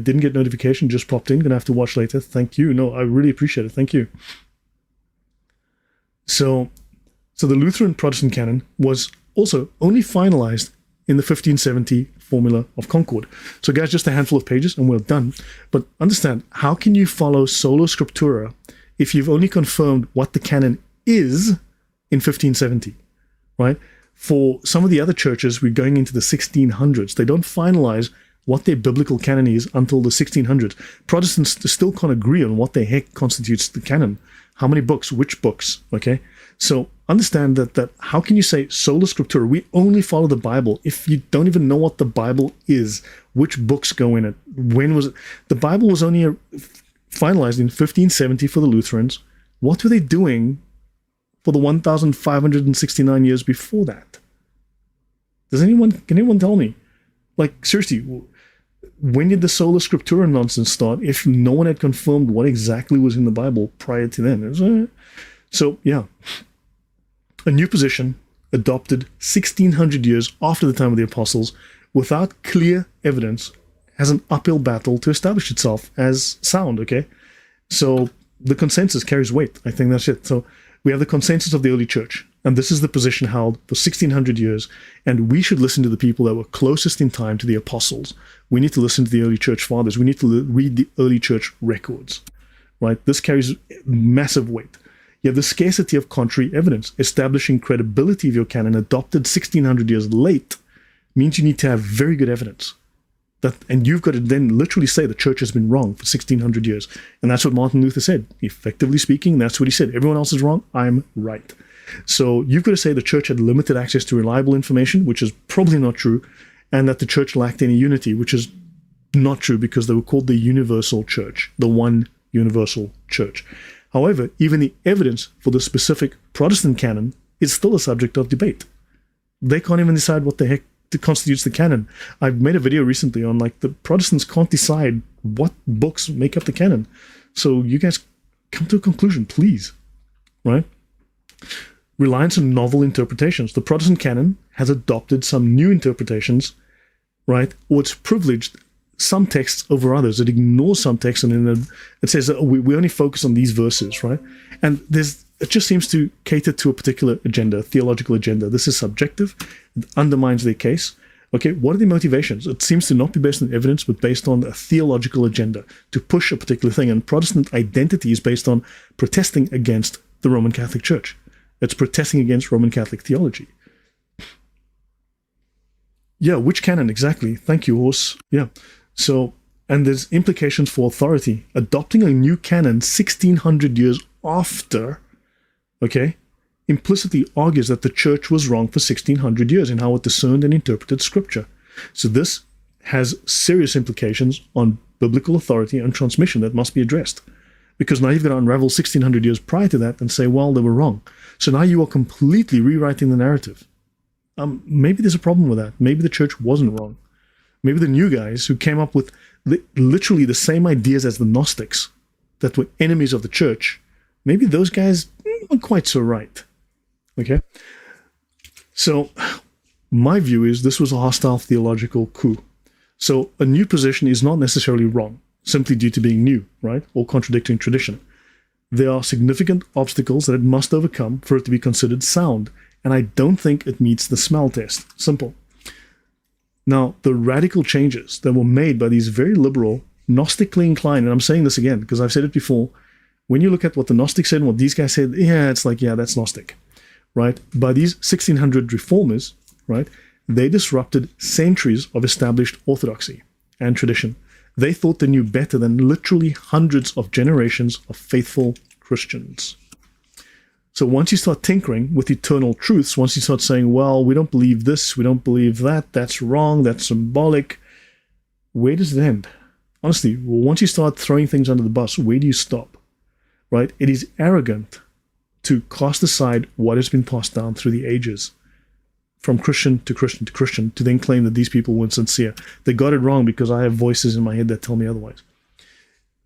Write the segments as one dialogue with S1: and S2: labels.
S1: didn't get notification, just popped in. Gonna have to watch later. Thank you. No, I really appreciate it. Thank you. So the Lutheran Protestant canon was also only finalized in the 1570 Formula of Concord. So guys, just a handful of pages and we're done. But understand, how can you follow Sola Scriptura if you've only confirmed what the canon is in 1570, right? For some of the other churches, we're going into the 1600s. They don't finalize what their biblical canon is until the 1600s. Protestants still can't agree on what the heck constitutes the canon. How many books? Which books? Okay? So understand that how can you say Sola Scriptura? We only follow the Bible if you don't even know what the Bible is, which books go in it, when was it? The Bible was only finalized in 1570 for the Lutherans. What were they doing for the 1,569 years before that? Can anyone tell me? Like, seriously, when did the Sola Scriptura nonsense start if no one had confirmed what exactly was in the Bible prior to then? So, yeah. A new position adopted 1,600 years after the time of the apostles without clear evidence has an uphill battle to establish itself as sound, okay? So the consensus carries weight. I think that's it. So we have the consensus of the early church, and this is the position held for 1,600 years, and we should listen to the people that were closest in time to the apostles. We need to listen to the early church fathers. We need to read the early church records, right? This carries massive weight. You have the scarcity of contrary evidence. Establishing credibility of your canon adopted 1,600 years late means you need to have very good evidence. And you've got to then literally say the church has been wrong for 1,600 years. And that's what Martin Luther said. Effectively speaking, that's what he said. Everyone else is wrong. I'm right. So you've got to say the church had limited access to reliable information, which is probably not true, and that the church lacked any unity, which is not true because they were called the universal church, the one universal church. However, even the evidence for the specific Protestant canon is still a subject of debate. They can't even decide what the heck constitutes the canon. I've made a video recently on like the Protestants can't decide what books make up the canon. So you guys come to a conclusion, please. Right? Reliance on novel interpretations. The Protestant canon has adopted some new interpretations, right? Or it's privileged some texts over others. It ignores some texts, and then it says that we only focus on these verses, right? And it just seems to cater to a particular agenda, a theological agenda. This is subjective. It undermines their case. Okay, what are the motivations? It seems to not be based on evidence, but based on a theological agenda to push a particular thing. And Protestant identity is based on protesting against the Roman Catholic Church. It's protesting against Roman Catholic theology. Yeah, which canon exactly? Thank you, Horse. Yeah. So, and there's implications for authority. Adopting a new canon 1,600 years after, okay, implicitly argues that the church was wrong for 1,600 years in how it discerned and interpreted Scripture. So this has serious implications on biblical authority and transmission that must be addressed. Because now you've got to unravel 1,600 years prior to that and say, well, they were wrong. So now you are completely rewriting the narrative. Maybe there's a problem with that. Maybe the church wasn't wrong. Maybe the new guys who came up with literally the same ideas as the Gnostics that were enemies of the church, maybe those guys weren't quite so right. Okay? So my view is this was a hostile theological coup. So a new position is not necessarily wrong, simply due to being new, right? Or contradicting tradition. There are significant obstacles that it must overcome for it to be considered sound, and I don't think it meets the smell test. Simple. Now, the radical changes that were made by these very liberal, Gnostically inclined, and I'm saying this again because I've said it before, when you look at what the Gnostics said and what these guys said, yeah, it's like, yeah, that's Gnostic, right? By these 1,600 reformers, right, they disrupted centuries of established orthodoxy and tradition. They thought they knew better than literally hundreds of generations of faithful Christians. So once you start tinkering with eternal truths, once you start saying, well, we don't believe this, we don't believe that, that's wrong, that's symbolic, where does it end? Honestly, once you start throwing things under the bus, where do you stop? Right? It is arrogant to cast aside what has been passed down through the ages, from Christian to Christian to Christian, to then claim that these people weren't sincere. They got it wrong because I have voices in my head that tell me otherwise.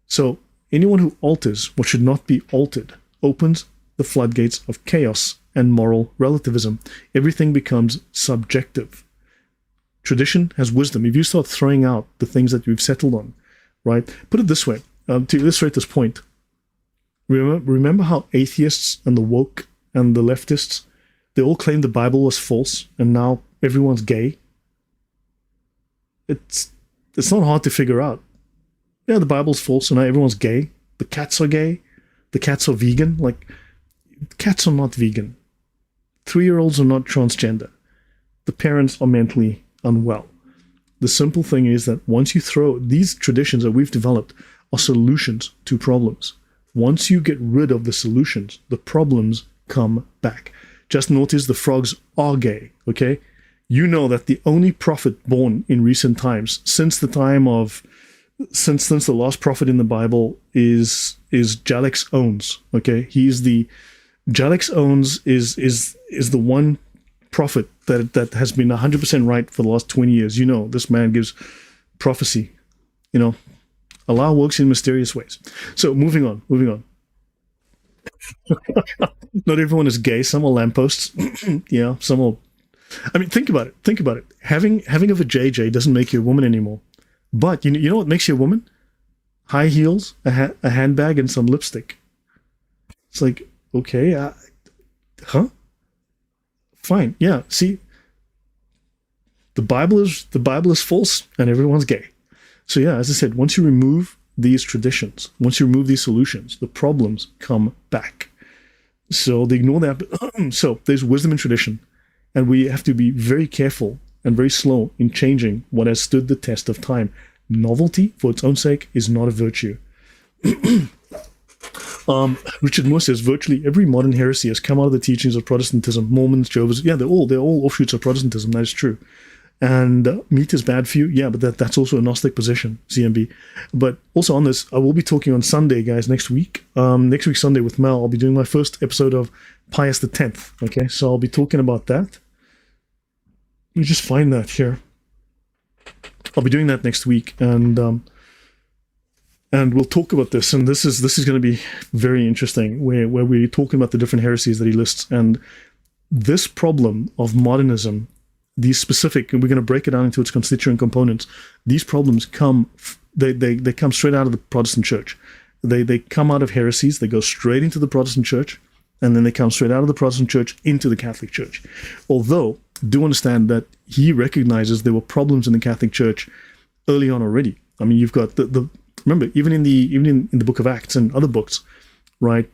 S1: So anyone who alters what should not be altered opens the floodgates of chaos and moral relativism. Everything becomes subjective. Tradition has wisdom. If you start throwing out the things that we've settled on, right? Put it this way, to illustrate this point. Remember how atheists and the woke and the leftists, they all claimed the Bible was false, and now everyone's gay? It's not hard to figure out. Yeah, the Bible's false, and now everyone's gay. The cats are gay. The cats are vegan. Like, cats are not vegan. 3-year-olds are not transgender. The parents are mentally unwell. The simple thing is that once you throw these traditions that we've developed are solutions to problems. Once you get rid of the solutions, the problems come back. Just notice the frogs are gay, okay? You know that the only prophet born in recent times, since the last prophet in the Bible is Jalix Owens, okay? Jalix Owens is the one prophet that has been 100% right for the last 20 years. You know, this man gives prophecy. You know, Allah works in mysterious ways. So moving on. Not everyone is gay. Some are lampposts. Yeah, some are. I mean, think about it. Having a vajayjay doesn't make you a woman anymore. But you know what makes you a woman? High heels, a handbag, and some lipstick. It's like, okay, huh? Fine. Yeah. See, the Bible is false, and everyone's gay. So yeah, as I said, once you remove these traditions, once you remove these solutions, the problems come back. So they ignore that. So there's wisdom in tradition, and we have to be very careful and very slow in changing what has stood the test of time. Novelty, for its own sake, is not a virtue. Richard Moore says virtually every modern heresy has come out of the teachings of Protestantism. Mormons, Jehovah's, yeah, they're all offshoots of Protestantism. That is true. And meat is bad for you. Yeah, but that's also a Gnostic position, CMB. But also on this, I will be talking on Sunday, guys, next week. Next week, Sunday with Mel, I'll be doing my first episode of Pius X. Okay, so I'll be talking about that. Let me just find that here. I'll be doing that next week, and we'll talk about this. And this is going to be very interesting, where we're talking about the different heresies that he lists, and this problem of modernism. These specific, and we're going to break it down into its constituent components. These problems come, they come straight out of the Protestant church. They come out of heresies. They go straight into the Protestant church, and then they come straight out of the Protestant church into the Catholic Church. Although, do understand that he recognizes there were problems in the Catholic Church early on already. I mean, you've got the remember, even in the book of Acts and other books, right?